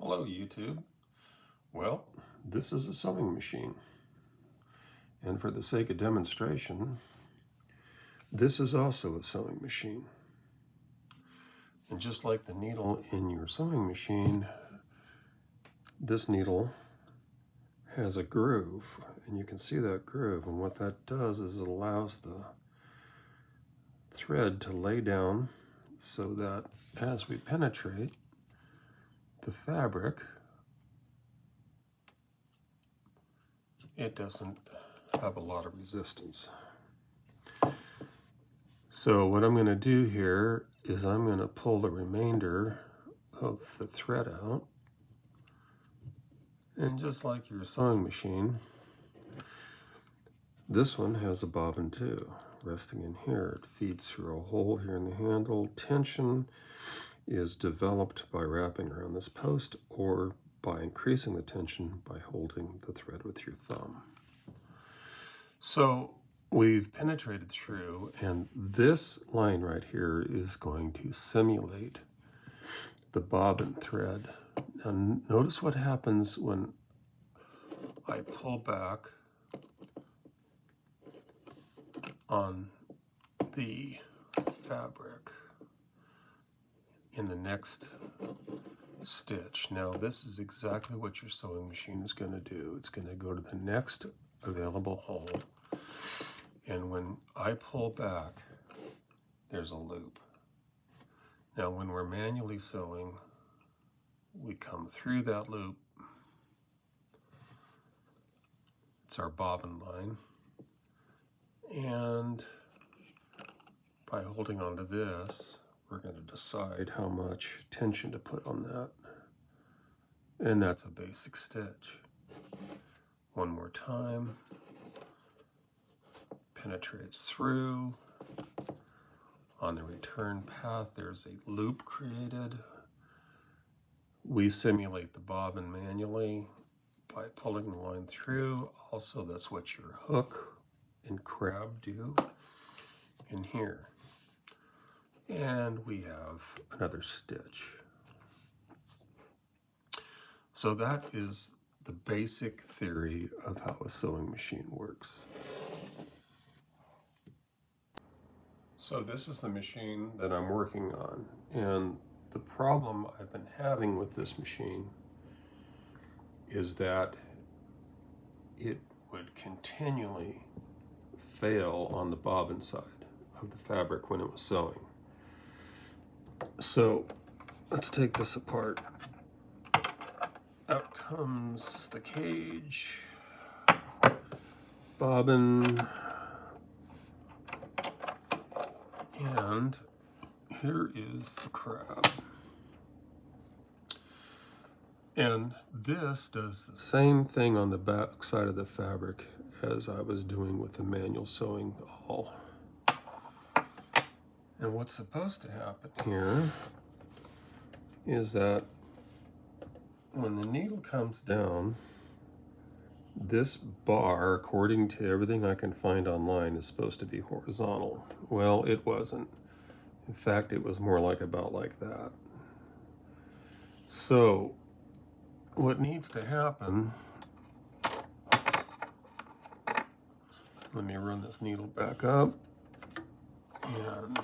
Hello YouTube. Well, this is a sewing machine, and for the sake of demonstration, this is also a sewing machine. And just like the needle in your sewing machine, this needle has a groove, and you can see that groove, and what that does is it allows the thread to lay down so that as we penetrate the fabric, it doesn't have a lot of resistance. So what I'm going to do here is I'm going to pull the remainder of the thread out, and just like your sewing machine, this one has a bobbin too, resting in here. It feeds through a hole here in the handle. Tension is developed by wrapping around this post or by increasing the tension by holding the thread with your thumb. So we've penetrated through, and this line right here is going to simulate the bobbin thread. Now notice what happens when I pull back on the fabric in the next stitch. Now this is exactly what your sewing machine is going to do. It's going to go to the next available hole, and when I pull back, there's a loop. Now when we're manually sewing, we come through that loop. It's our bobbin line, and by holding onto this, we're going to decide how much tension to put on that, and that's a basic stitch. One more time, penetrates through. On the return path, there's a loop created. We simulate the bobbin manually by pulling the line through. Also, that's what your hook and crab do in here. And we have another stitch. So that is the basic theory of how a sewing machine works. So this is the machine that I'm working on, and the problem I've been having with this machine is that it would continually fail on the bobbin side of the fabric when it was sewing. So let's take this apart. Out comes the cage, bobbin, and here is the crab. And this does the same thing on the back side of the fabric as I was doing with the manual sewing awl. And what's supposed to happen here is that when the needle comes down, this bar, according to everything I can find online, is supposed to be horizontal. Well, it wasn't. In fact, it was more like about like that. So what needs to happen, let me run this needle back up and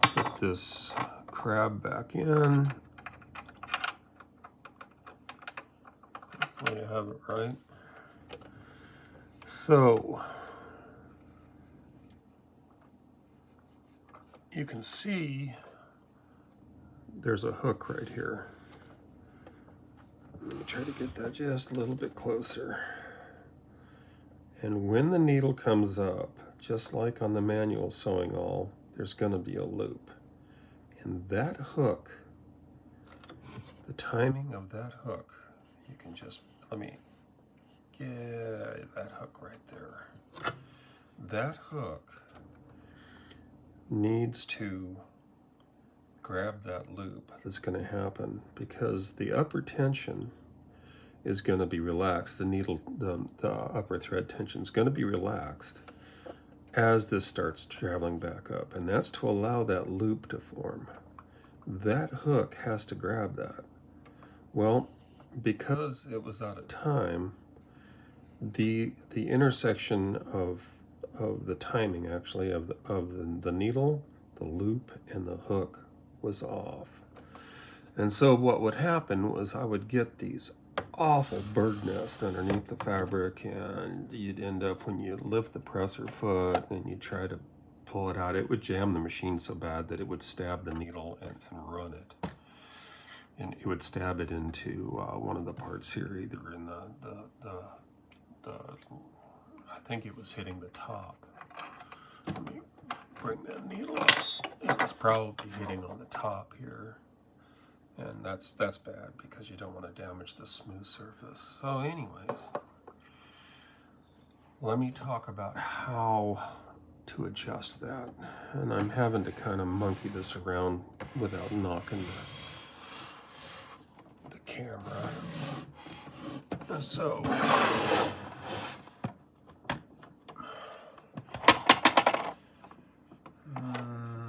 put this crab back in. Hopefully I have it right. So you can see there's a hook right here. Let me try to get that just a little bit closer. And when the needle comes up, just like on the manual sewing awl, there's going to be a loop. And that hook, the timing of that hook, you can just, let me get that hook right there. That hook needs to grab that loop that's going to happen, because the upper tension is going to be relaxed. The needle, the upper thread tension is going to be relaxed as this starts traveling back up, and that's to allow that loop to form. That hook has to grab that. Well, because it was out of time, the intersection of the timing actually of the needle, the loop, and the hook was off. And so what would happen was I would get these awful bird nests underneath the fabric, and you'd end up, when you lift the presser foot and you try to pull it out, it would jam the machine so bad that it would stab the needle and run it. And it would stab it into one of the parts here, either in the I think it was hitting the top. Let me bring that needle up. It was probably hitting on the top here. And that's bad because you don't want to damage the smooth surface. So anyways, let me talk about how to adjust that. And I'm having to kind of monkey this around without knocking the camera. So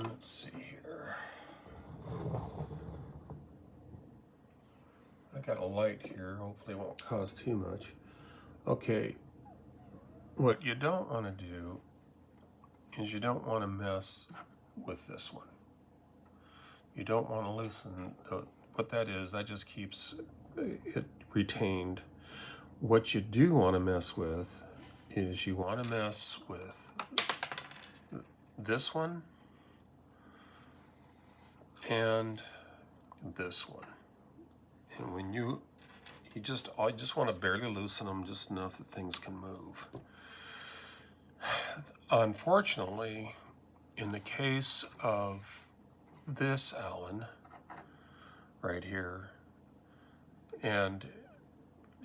let's see here. I got a light here, hopefully it won't cause too much. Okay, what you don't want to do is you don't want to mess with this one. You don't want to loosen what that is. That just keeps it retained. What you do want to mess with is you want to mess with this one and this one. And when you just want to barely loosen them just enough that things can move. Unfortunately, in the case of this Allen right here, and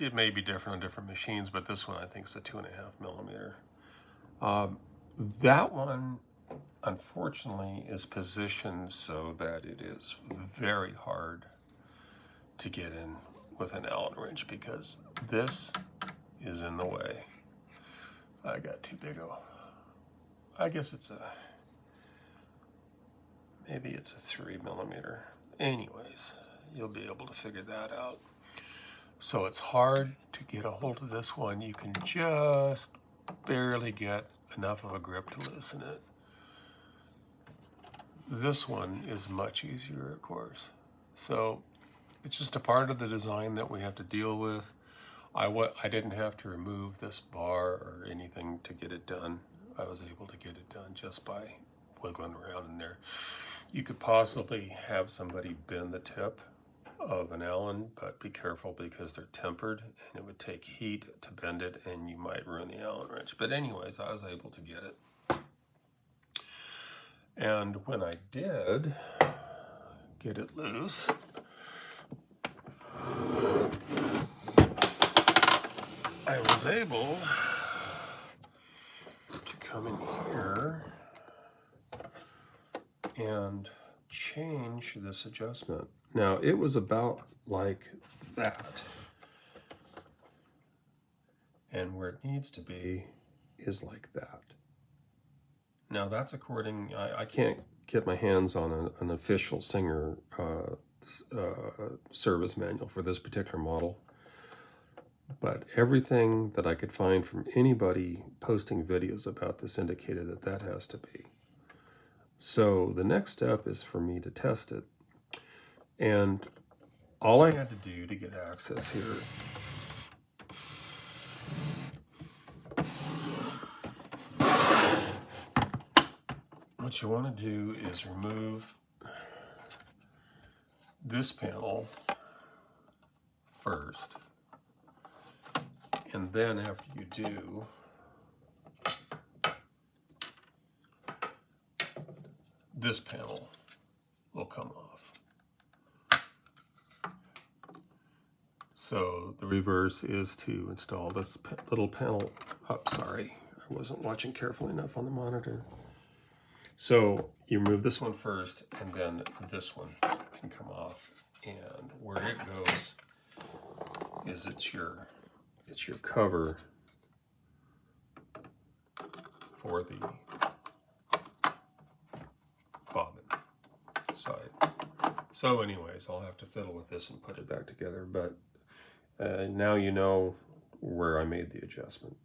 it may be different on different machines, but this one I think is a 2.5 millimeter. That one, unfortunately, is positioned so that it is very hard to get in with an Allen wrench because this is in the way. I got too big of, I guess maybe it's a 3 millimeter. Anyways, you'll be able to figure that out. So it's hard to get a hold of this one. You can just barely get enough of a grip to loosen it. This one is much easier, of course. So it's just a part of the design that we have to deal with. I didn't have to remove this bar or anything to get it done. I was able to get it done just by wiggling around in there. You could possibly have somebody bend the tip of an Allen, but be careful because they're tempered and it would take heat to bend it and you might ruin the Allen wrench. But anyways, I was able to get it. And when I did get it loose, I was able to come in here and change this adjustment. Now, it was about like that. And where it needs to be is like that. Now, that's according, I can't get my hands on an official Singer service manual for this particular model. But everything that I could find from anybody posting videos about this indicated that that has to be. So the next step is for me to test it. And all I had to do to get access here what you want to do is remove this panel first. And then after you do, this panel will come off. So the reverse is to install this little panel up. Sorry, I wasn't watching carefully enough on the monitor. So you remove this one first, and then this one can come off. And where it goes is it's your cover for the bobbin side. So anyways, I'll have to fiddle with this and put it back together, but now you know where I made the adjustment.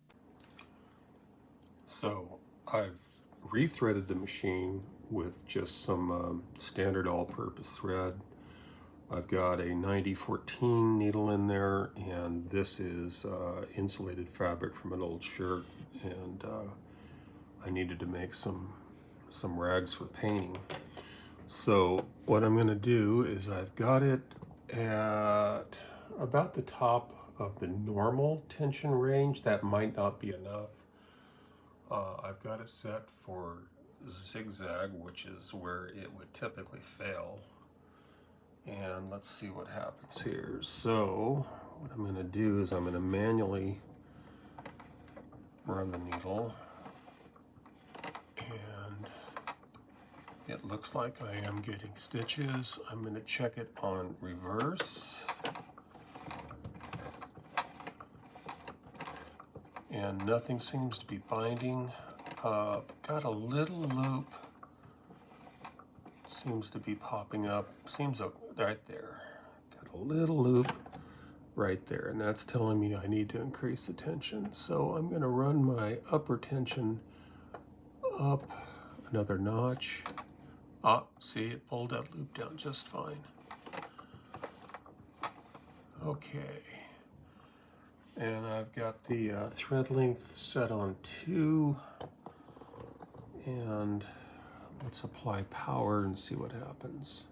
So I've rethreaded the machine with just some standard all-purpose thread. I've got a 9014 needle in there, and this is insulated fabric from an old shirt, and I needed to make some rags for painting. So what I'm going to do is I've got it at about the top of the normal tension range. That might not be enough. I've got it set for zigzag, which is where it would typically fail. And let's see what happens here. So what I'm going to do is I'm going to manually run the needle, and it looks like I am getting stitches. I'm going to check it on reverse, and nothing seems to be binding. Got a little loop seems to be popping up. Seems right there. Got a little loop right there, and that's telling me I need to increase the tension. So I'm going to run my upper tension up another notch. See, it pulled that loop down just fine. Okay. And I've got the thread length set on 2, and let's apply power and see what happens.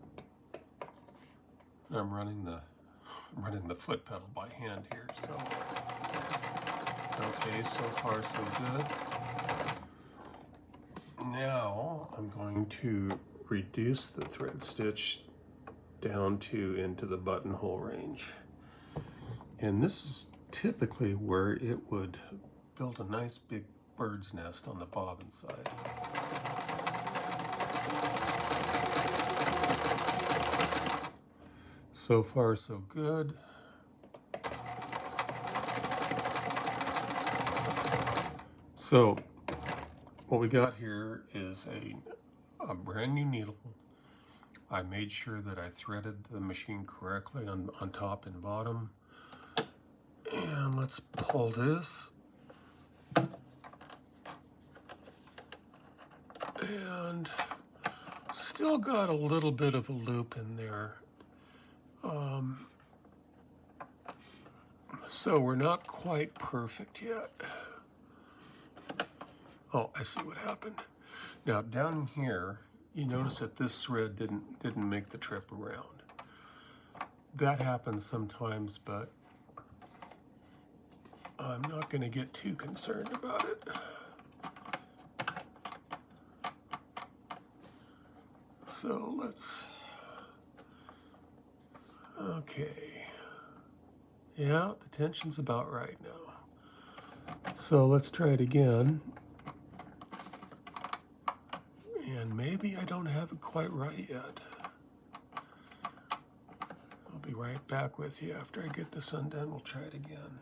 I'm running the foot pedal by hand here, so okay, so far so good. Now I'm going to reduce the thread stitch down to into the buttonhole range, and this is typically where it would build a nice big bird's nest on the bobbin side. So far so good. So what we got here is a brand new needle. I made sure that I threaded the machine correctly on top and bottom. And let's pull this. And still got a little bit of a loop in there. So we're not quite perfect yet. Oh, I see what happened. Now down here, you notice that this thread didn't make the trip around. That happens sometimes, but I'm not going to get too concerned about it. So let's, okay. Yeah, the tension's about right now. So let's try it again. And maybe I don't have it quite right yet. I'll be right back with you after I get this undone. We'll try it again.